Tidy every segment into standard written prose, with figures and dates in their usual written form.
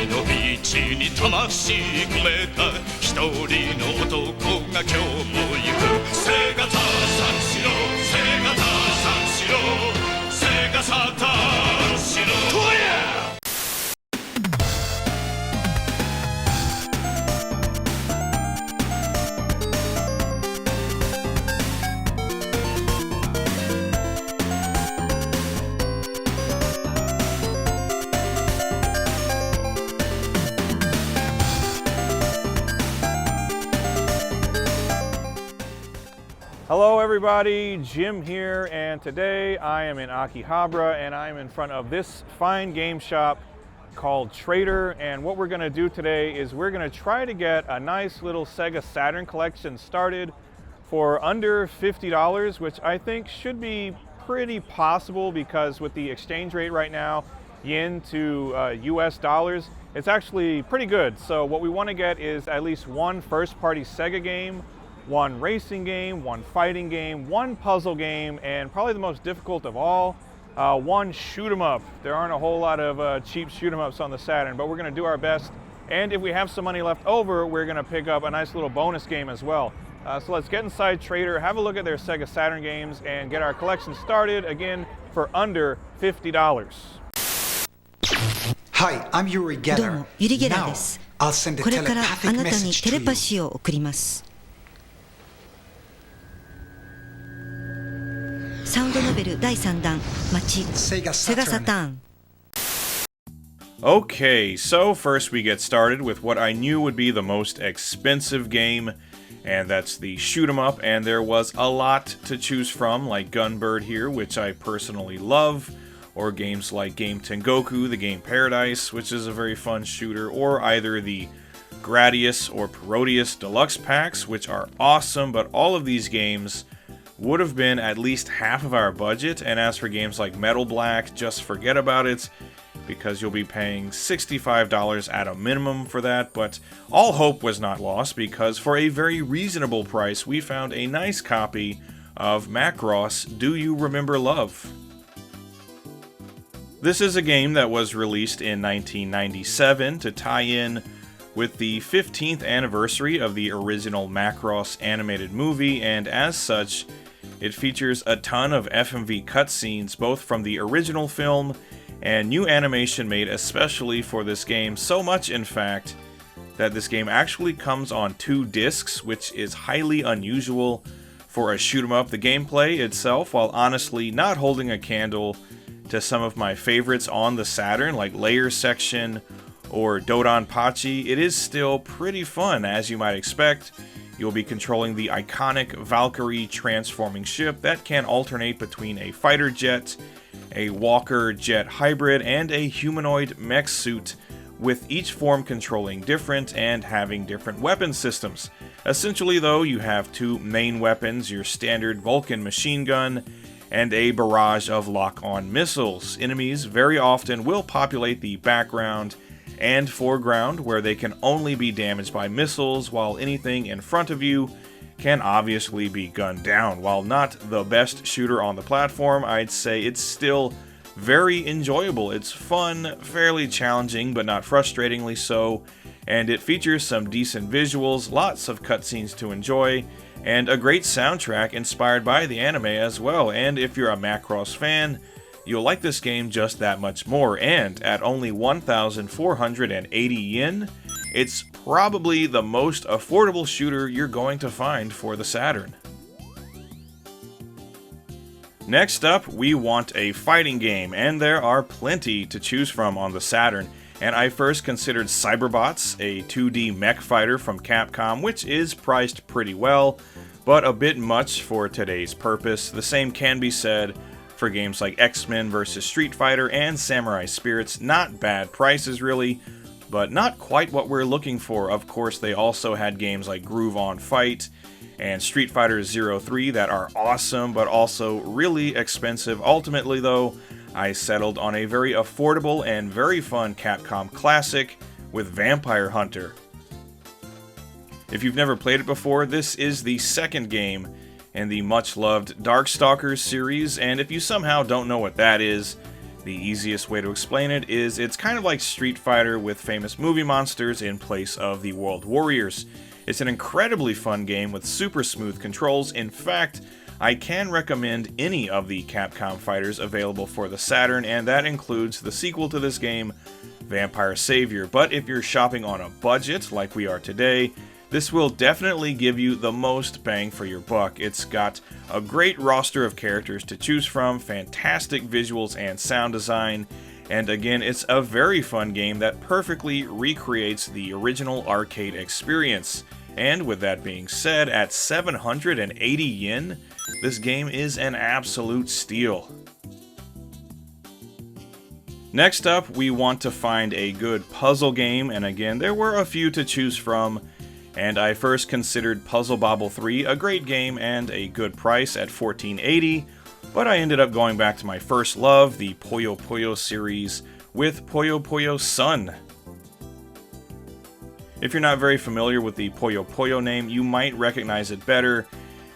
のビーチに魂込めた一人の男が今日も行くセガターサンしろセガターサンしろセガサターンしろとやHello everybody, Jim here, and today I am in Akihabara and I am in front of this fine game shop called Trader, and what we're going to do today is we're going to try to get a nice little Sega Saturn collection started for under $50, which I think should be pretty possible because with the exchange rate right now, yen to US dollars, it's actually pretty good. So what we want to get is at least one first-party Sega game, one racing game, one fighting game, one puzzle game, and probably the most difficult of all, one shoot 'em up. There aren't a whole lot of cheap shoot 'em ups on the Saturn, but we're going to do our best. And if we have some money left over, we're going to pick up a nice little bonus game as well. So let's get inside Trader, have a look at their Sega Saturn games, and get our collection started again for under $50. Hi, I'm Yuri どう Geller. も、ユリゲラ Now, です。 I'll send a これから telepathic あなたに message テ to レ you. パシーを送ります。サウンドノベル第3弾、街、 Sega セガサ Saturn. ターン。 Okay, so first we get started with what I knew would be the most expensive game, and that's the shoot 'em up, and there was a lot to choose from, like Gunbird here, which I personally love, or games like Game Tengoku, the Game Paradise, which is a very fun shooter, or either the Gradius or Parodius Deluxe packs, which are awesome, but all of these games would have been at least half of our budget, and as for games like Metal Black, just forget about it, because you'll be paying $65 at a minimum for that, but all hope was not lost, because for a very reasonable price, we found a nice copy of Macross Do You Remember Love? This is a game that was released in 1997 to tie in with the 15th anniversary of the original Macross animated movie, and as such, it features a ton of FMV cutscenes both from the original film and new animation made especially for this game, so much in fact that this game actually comes on 2 discs, which is highly unusual for a shoot 'em up. The gameplay itself, while honestly not holding a candle to some of my favorites on the Saturn, like Layer Section or Dodonpachi, it is still pretty fun, as you might expect. You'll be controlling the iconic Valkyrie transforming ship that can alternate between a fighter jet, a walker jet hybrid, and a humanoid mech suit, with each form controlling different and having different weapon systems. Essentially though, you have 2 main weapons, your standard Vulcan machine gun, and a barrage of lock-on missiles. Enemies very often will populate the background and foreground, where they can only be damaged by missiles, while anything in front of you can obviously be gunned down. While not the best shooter on the platform, I'd say it's still very enjoyable. It's fun, fairly challenging, but not frustratingly so, and it features some decent visuals, lots of cutscenes to enjoy, and a great soundtrack inspired by the anime as well. And if you're a Macross fan, you'll like this game just that much more, and at only 1,480 yen, it's probably the most affordable shooter you're going to find for the Saturn. Next up, we want a fighting game, and there are plenty to choose from on the Saturn. And I first considered Cyberbots, a 2D mech fighter from Capcom, which is priced pretty well, but a bit much for today's purpose. The same can be said for games like X-Men vs. Street Fighter and Samurai Spirits. Not bad prices really, but not quite what we're looking for. Of course, they also had games like Groove On Fight and Street Fighter 03 that are awesome, but also really expensive. Ultimately though, I settled on a very affordable and very fun Capcom classic with Vampire Hunter. If you've never played it before, this is the second game in the much-loved Darkstalkers series, and if you somehow don't know what that is, The easiest way to explain it is it's kind of like Street Fighter with famous movie monsters in place of the World Warriors. It's an incredibly fun game with super smooth controls. In fact, I can recommend any of the Capcom fighters available for the Saturn, and that includes the sequel to this game, Vampire Savior. But if you're shopping on a budget, like we are today, this will definitely give you the most bang for your buck. It's got a great roster of characters to choose from, fantastic visuals and sound design, and again, it's a very fun game that perfectly recreates the original arcade experience. And with that being said, at 780 yen, this game is an absolute steal. Next up, we want to find a good puzzle game, and again, there were a few to choose from, and I first considered Puzzle Bobble 3 a great game and a good price at $14.80, but I ended up going back to my first love, the Puyo Puyo series, with Puyo Puyo Sun. If you're not very familiar with the Puyo Puyo name, you might recognize it better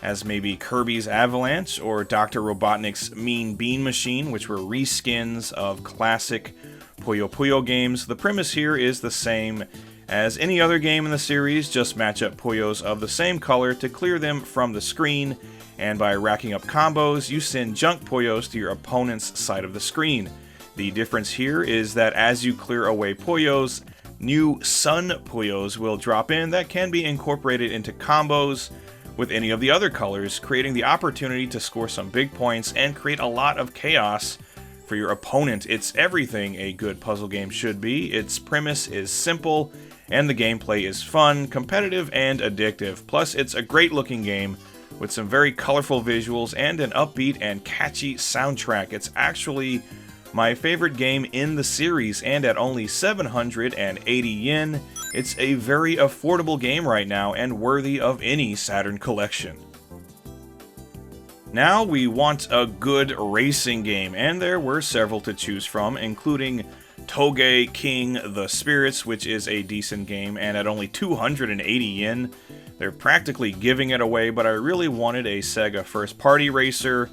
as maybe Kirby's Avalanche or Dr. Robotnik's Mean Bean Machine, which were reskins of classic Puyo Puyo games. The premise here is the same as any other game in the series, just match up Puyos of the same color to clear them from the screen, and by racking up combos, you send junk Puyos to your opponent's side of the screen. The difference here is that as you clear away Puyos, new Sun Puyos will drop in that can be incorporated into combos with any of the other colors, creating the opportunity to score some big points and create a lot of chaos for your opponent. It's everything a good puzzle game should be. Its premise is simple, and the gameplay is fun, competitive, and addictive. Plus, it's a great looking game with some very colorful visuals and an upbeat and catchy soundtrack. It's actually my favorite game in the series, and at only 780 yen, it's a very affordable game right now and worthy of any Saturn collection. Now we want a good racing game, and there were several to choose from, including Toge King The Spirits, which is a decent game, and at only 280 yen. They're practically giving it away, but I really wanted a Sega first-party racer,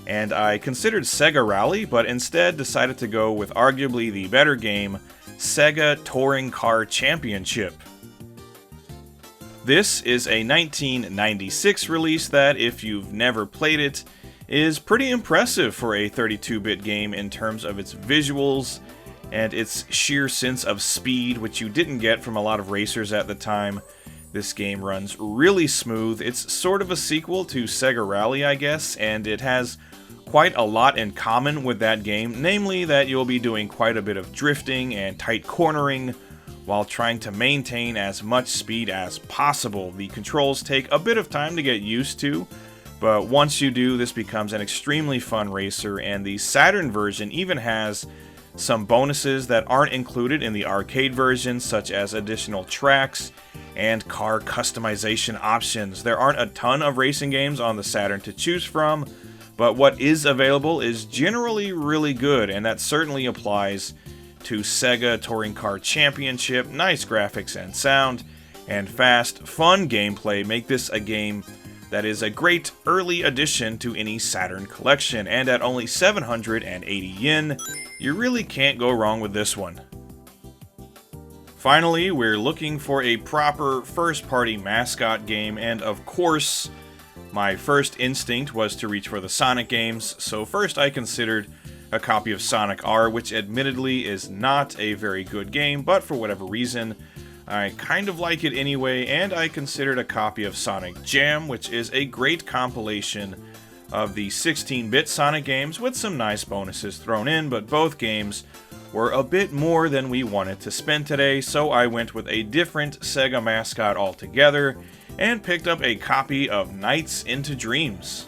and I considered Sega Rally, but instead decided to go with arguably the better game, Sega Touring Car Championship. This is a 1996 release that, if you've never played it, is pretty impressive for a 32-bit game in terms of its visuals and its sheer sense of speed, which you didn't get from a lot of racers at the time. This game runs really smooth. It's sort of a sequel to Sega Rally, I guess, and it has quite a lot in common with that game, namely that you'll be doing quite a bit of drifting and tight cornering while trying to maintain as much speed as possible. The controls take a bit of time to get used to, but once you do, this becomes an extremely fun racer, and the Saturn version even has some bonuses that aren't included in the arcade version, such as additional tracks and car customization options. There aren't a ton of racing games on the Saturn to choose from, but what is available is generally really good, and that certainly applies to Sega Touring Car Championship. Nice graphics and sound, and fast, fun gameplay make this a game that is a great early addition to any Saturn collection, and at only 780 yen, you really can't go wrong with this one. Finally, we're looking for a proper first-party mascot game, and of course, my first instinct was to reach for the Sonic games, so first I considered a copy of Sonic R, which admittedly is not a very good game, but for whatever reason, I kind of like it anyway, and I considered a copy of Sonic Jam, which is a great compilation of the 16-bit Sonic games with some nice bonuses thrown in, but both games were a bit more than we wanted to spend today, so I went with a different Sega mascot altogether and picked up a copy of Nights into Dreams.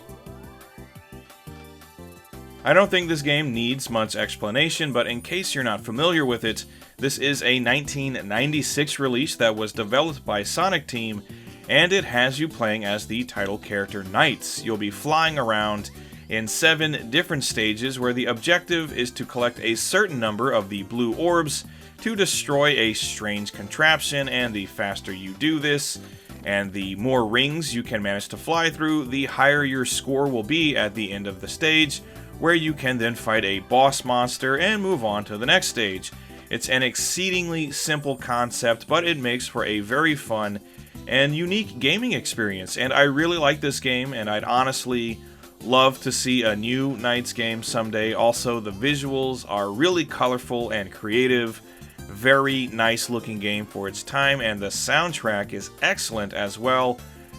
I don't think this game needs much explanation, but in case you're not familiar with it, this is a 1996 release that was developed by Sonic Team, and it has you playing as the title character Knights. You'll be flying around in 7 different stages where the objective is to collect a certain number of the blue orbs to destroy a strange contraption, and the faster you do this, and the more rings you can manage to fly through, the higher your score will be at the end of the stage, where you can then fight a boss monster and move on to the next stage. It's an exceedingly simple concept, but it makes for a very fun and unique gaming experience, and I really like this game, and I'd honestly love to see a new Knights game someday. Also, the visuals are really colorful and creative. Very nice looking game for its time, and the soundtrack is excellent as well.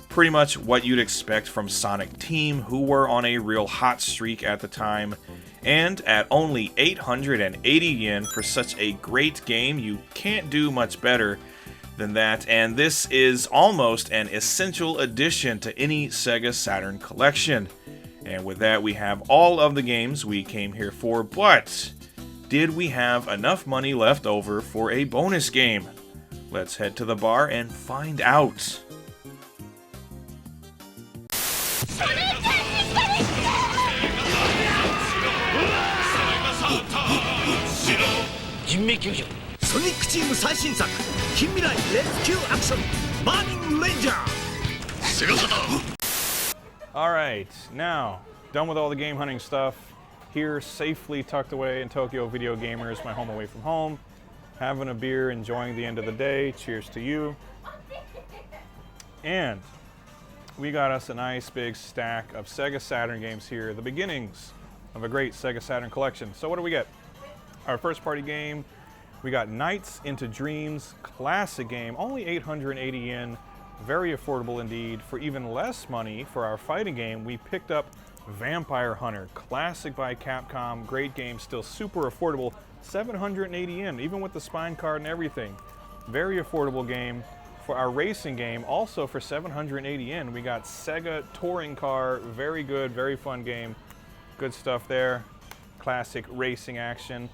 Pretty much what you'd expect from Sonic Team, who were on a real hot streak at the time. And at only 880 yen for such a great game, you can't do much better than that. And this is almost an essential addition to any Sega Saturn collection. And with that, we have all of the games we came here for, but did we have enough money left over for a bonus game? Let's head to the bar and find out. Alright, now, done with all the game hunting stuff. Here, safely tucked away in Tokyo Video Gamers, my home away from home. Having a beer, enjoying the end of the day. Cheers to you. And we got us a nice big stack of Sega Saturn games here, the beginnings of a great Sega Saturn collection. So what do we get? Our first party game, we got Nights into Dreams, classic game, only 880 yen, very affordable indeed. For even less money for our fighting game, we picked up Vampire Hunter, classic by Capcom, great game, still super affordable, 780 yen, even with the spine card and everything. Very affordable game. For our racing game, also for 780 yen, we got Sega Touring Car, very good, very fun game. Good stuff there. Classic racing action.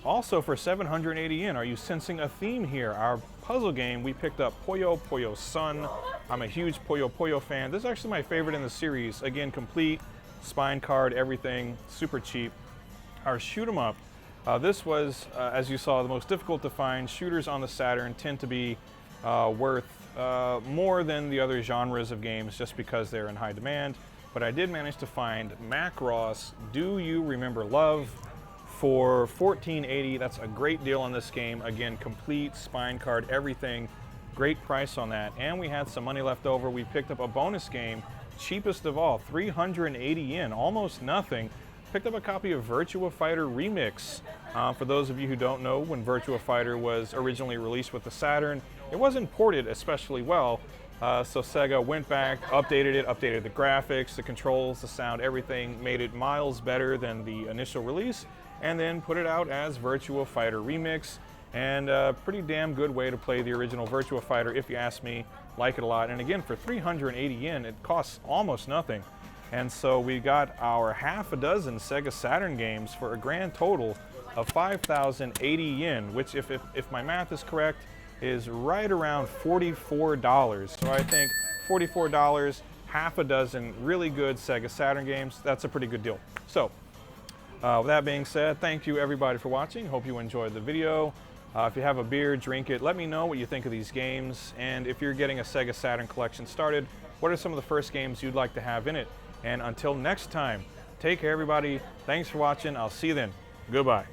Also for 780 yen, are you sensing a theme here? Our puzzle game, we picked up Puyo Puyo Sun. I'm a huge Puyo Puyo fan. This is actually my favorite in the series. Again, complete, spine card, everything, super cheap. Our shoot 'em up. This was, as you saw, the most difficult to find. Shooters on the Saturn tend to be worth more than the other genres of games just because they're in high demand. But I did manage to find Macross Do You Remember Love for 1480. That's a great deal on this game. Again, complete, spine card, everything. Great price on that. And we had some money left over. We picked up a bonus game, cheapest of all, 380 yen, almost nothing. Picked up a copy of Virtua Fighter Remix. For those of you who don't know, when Virtua Fighter was originally released with the Saturn, it wasn't ported especially well. So Sega went back, updated it, updated the graphics, the controls, the sound, everything, made it miles better than the initial release, and then put it out as Virtua Fighter Remix. And a pretty damn good way to play the original Virtua Fighter, if you ask me. Like it a lot. And again, for 380 yen, it costs almost nothing. And so we got our half a dozen Sega Saturn games for a grand total of 5,080 yen, which, if my math is correct, is right around $44. So I think $44, half a dozen really good Sega Saturn games, that's a pretty good deal. So with that being said, thank you everybody for watching. Hope you enjoyed the video. If you have a beer, drink it. Let me know what you think of these games. And if you're getting a Sega Saturn collection started, what are some of the first games you'd like to have in it? And until next time, take care everybody. Thanks for watching. I'll see you then. Goodbye.